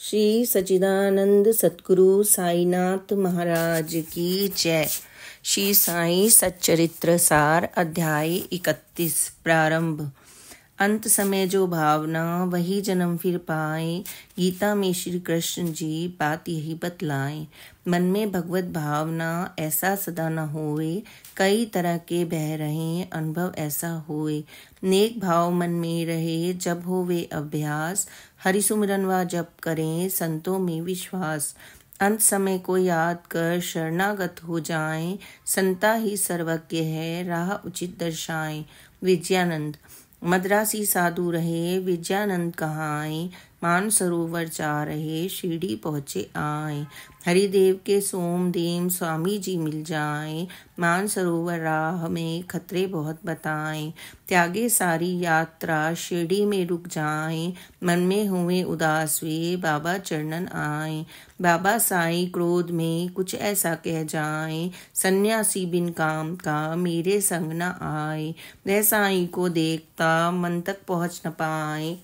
श्री सच्चिदानंद सतगुरु साईनाथ महाराज की जय। श्री साई सच्चरित्र सार अध्याय 31 प्रारंभ। अंत समय जो भावना वही जन्म फिर पाए, गीता में श्री कृष्ण जी बात यही बतलाएं। मन में भगवत भावना ऐसा सदा न होए, कई तरह के बह रहे अनुभव ऐसा होए। नेक भाव मन में रहे जब होवे अभ्यास, हरि सुमिरन व जप करें संतों में विश्वास। अंत समय को याद कर शरणागत हो जाएं, संता ही सर्वज्ञ है राह उचित दर्शाएं। विजयानंद। मद्रासी साधु रहे विजयानंद कहाँ आए, मान सरोवर जा रहे शिरडी पहुँचे आए। हरिदेव के सोमदेव स्वामी जी मिल जाए, मान सरोवर राह में खतरे बहुत बताएं। त्यागे सारी यात्रा शिरडी में रुक जाएं, मन में हुए उदास वे बाबा चरणन आए। बाबा साईं क्रोध में कुछ ऐसा कह जाएं, सन्यासी बिन काम का मेरे संग न आए। वह साईं को देखता मन तक पहुँच न पाए,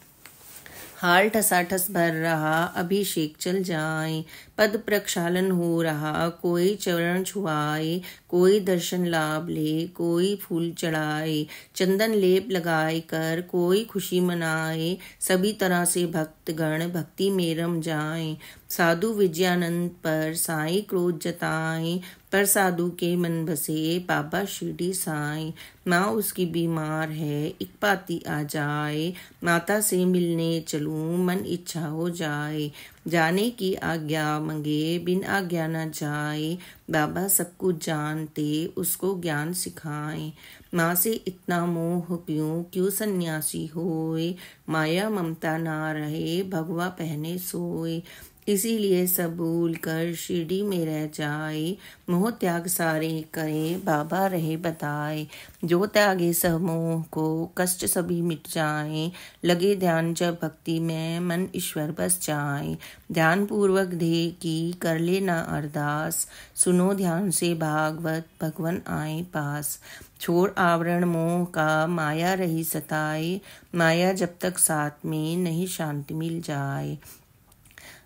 हाल ठसाठस भर रहा अभिषेक चल जाए। पद प्रक्षालन हो रहा कोई चरण छुआए, कोई दर्शन लाभ ले कोई फूल चढ़ाए। चंदन लेप लगाए कर कोई खुशी मनाए, सभी तरह से भक्तगण भक्ति में रम जाए। साधु विजयानंद पर साईं क्रोध जताए, पर साधु के मन बसे बाबा शिरडी साईं। माँ उसकी बीमार है एक पाती आ जाए, माता से मिलने चलूं मन इच्छा हो जाए। जाने की आज्ञा मंगे बिन आज्ञा न जाए, बाबा सब कुछ जानते उसको ज्ञान सिखाए। माँ से इतना मोह क्यों क्यों सन्यासी होए, माया ममता ना रहे भगवा पहने सोए। इसीलिए सब भूल कर शिरडी में रह जाए, मोह त्याग सारे करे बाबा रहे बताए। जो त्यागे सब मोह को कष्ट सभी मिट जाए, लगे ध्यान जब भक्ति में मन ईश्वर बस जाए। ध्यान पूर्वक देह की कर लेना अरदास, सुनो ध्यान से भागवत भगवन आए पास। छोड़ आवरण मोह का माया रही सताए, माया जब तक साथ में नहीं शांति मिल जाए।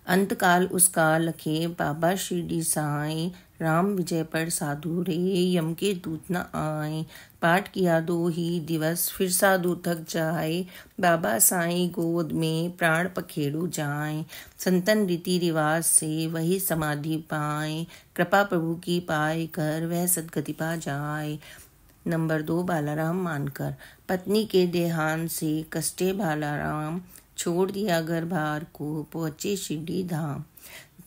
अंतकाल उसका लखे बाबा शिरडी साईं, राम विजय पर साधु रे यम के दूत न आए। पाठ किया 2 ही दिवस फिर साधु थक जाए, बाबा साईं गोद में प्राण पखेड़ू जाए। संतन रीति रिवाज से वही समाधि पाए, कृपा प्रभु की पाए कर वह सदगति पा जाए। नंबर 2 बालाराम मानकर। पत्नी के देहांत से कष्टे बालाराम, छोड़ दिया घर बार को पहुँचे शिरडी धाम।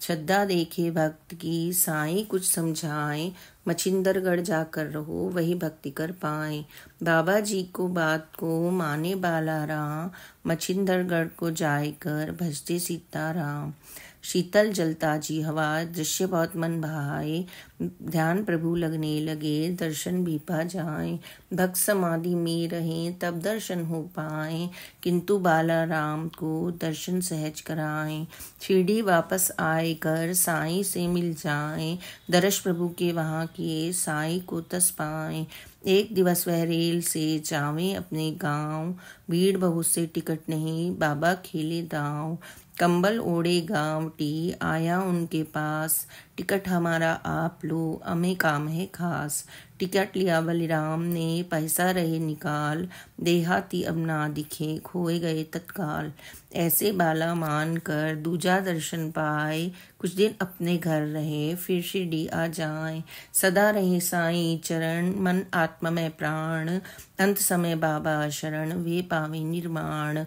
श्रद्धा देखे भक्त की साईं कुछ समझाए, मछिंदरगढ़ जाकर रहो वही भक्ति कर पाए। बाबा जी को बात को माने बालाराम, मछिंदरगढ़ को जाए कर भजते सीताराम। शीतल जलता जी हवा दृश्य बहुत मन भाए, ध्यान प्रभु लगने लगे दर्शन भी पा जाए। भक्त समाधि में रहें तब दर्शन हो पाए, किंतु बालाराम को दर्शन सहज कराएं। शिरडी वापस आए कर साईं से मिल जाएं, दर्श प्रभु के वहाँ किए साईं को तस पाएं। एक दिवस वह रेल से जावें अपने गांव, भीड़ बहुत से टिकट नहीं बाबा खेले दांव। कंबल ओढ़े गांवटी आया उनके पास, टिकट हमारा आप लो हमें काम है खास। टिकट लिया बलिराम ने पैसा रहे निकाल, देहाती अब ना दिखे खोए गए तत्काल। ऐसे बाला मान कर दूजा दर्शन पाए, कुछ दिन अपने घर रहे फिर शिरडी आ जाए। सदा रहे साईं चरण मन आत्मा में प्राण, अंत समय बाबा शरण वे पावे निर्माण।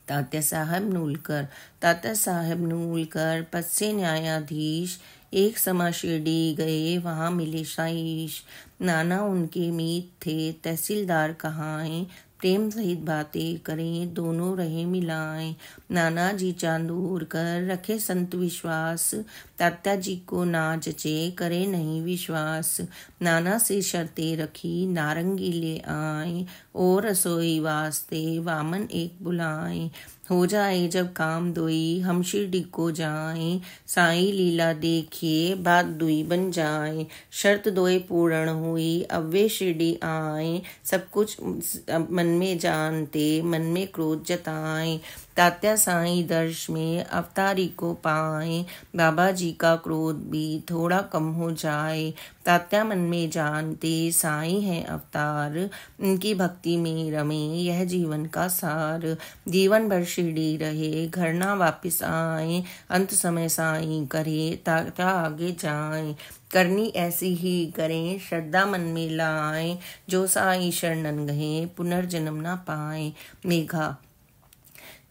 तात्या साहब नूलकर। तात्या साहब नूलकर पद से न्यायाधीश, एक समा शिरडी गए वहाँ मिले साईश। नाना उनके मीत थे तहसीलदार कहाएं, प्रेम सहित बातें करें दोनों रहे मिलाएं। नाना जी चांदूर कर रखे संत विश्वास, तात्या जी को ना जचे करे नहीं विश्वास। नाना से शर्तें रखी नारंगी ले आए, और रसोई वास्ते वामन एक बुलाए। हो जाए जब काम दोई हम शिरडी को जाएं, साईं लीला देखिए बात दुई बन जाए। शर्त दोए पूर्ण हुई अब वे शिरडी आए, सब कुछ मन में जानते मन में क्रोध जताएं। तात्या साईं दर्श में अवतारी को पाए, बाबा जी का क्रोध भी थोड़ा कम हो जाए। तात्या मन में जानते साईं है अवतार, इनकी भक्ति में रमे यह जीवन का सार। जीवन भर शिरडी रहे घर ना वापिस आए, अंत समय साईं करे तात्या आगे जाए। करनी ऐसी ही करें श्रद्धा मन में लाए, जो साईं शरणन गए पुनर्जन्म ना पाए।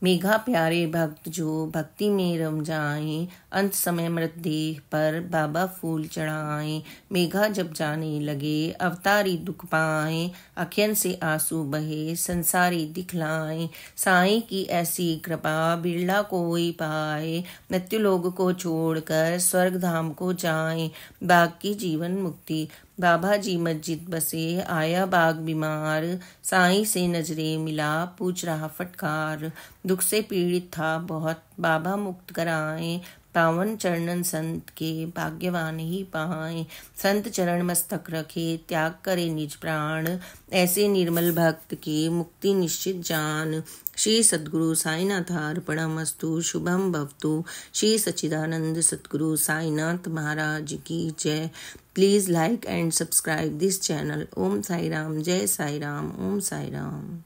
मेघा प्यारे भक्त जो भक्ति में रम जाए, अंत समय मृतदेह पर बाबा फूल चढ़ाए। मेघा जब जाने लगे अवतारी दुख पाए, अखियन से आंसू बहे संसारी दिखलाए। साईं की ऐसी कृपा बिरला कोई पाए, मृत्यु लोग को छोड़कर स्वर्ग धाम को जाए। बाग की जीवन मुक्ति बाबा जी मस्जिद बसे आया बाग बीमार, साईं से नजरे मिला पूछ रहा फटकार। दुख से पीड़ित था बहुत बाबा मुक्त कराए, पावन चरणन संत के भाग्यवान ही पाए। संत चरण मस्तक रखे त्याग करे निज प्राण, ऐसे निर्मल भक्त की मुक्ति निश्चित जान। श्री सद्गुरु साईनाथ अर्पणमस्तु। शुभम भवतु। श्री सच्चिदानंद सद्गुरु साईनाथ महाराज की जय। Please like and subscribe this channel. ओम साई राम, जय साई राम, ओम साई राम।